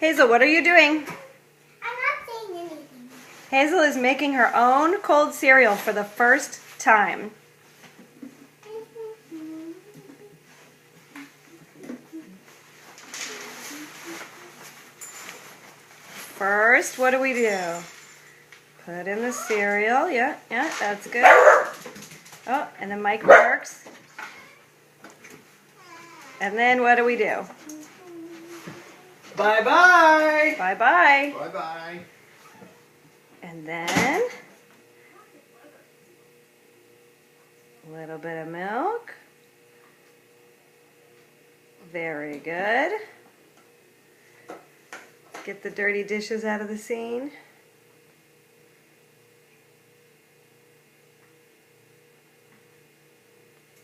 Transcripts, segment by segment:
Hazel, what are you doing? I'm not saying anything. Hazel is making her own cold cereal for the first time. First, what do? Put in the cereal. Yeah, that's good. Oh, and the mic works. And then what do? Bye-bye. Bye-bye. Bye-bye. And then a little bit of milk. Very good. Get the dirty dishes out of the scene.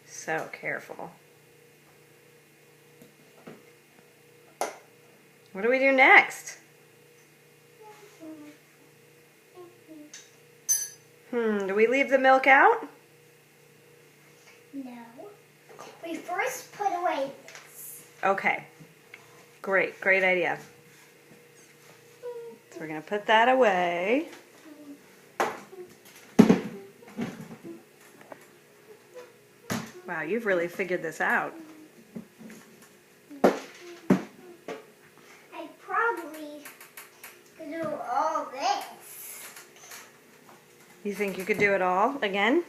So careful. What do we do next? Do we leave the milk out? No. We first put away this. Okay. Great idea. So we're going to put that away. Wow, you've really figured this out. I probably could do all this. You think you could do it all again?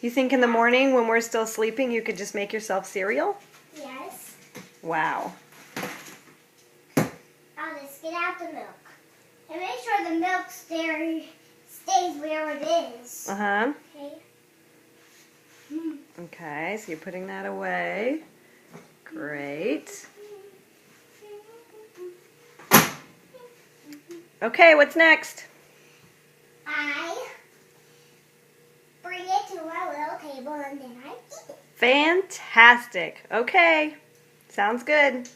You think in the morning when we're still sleeping you could just make yourself cereal? Yes. Wow. I'll just get out the milk. And make sure the milk stays where it is. Uh-huh. Okay? Okay, so you're putting that away. Great. Okay, what's next? I bring it to my little table and then I eat it. Fantastic. Okay, sounds good.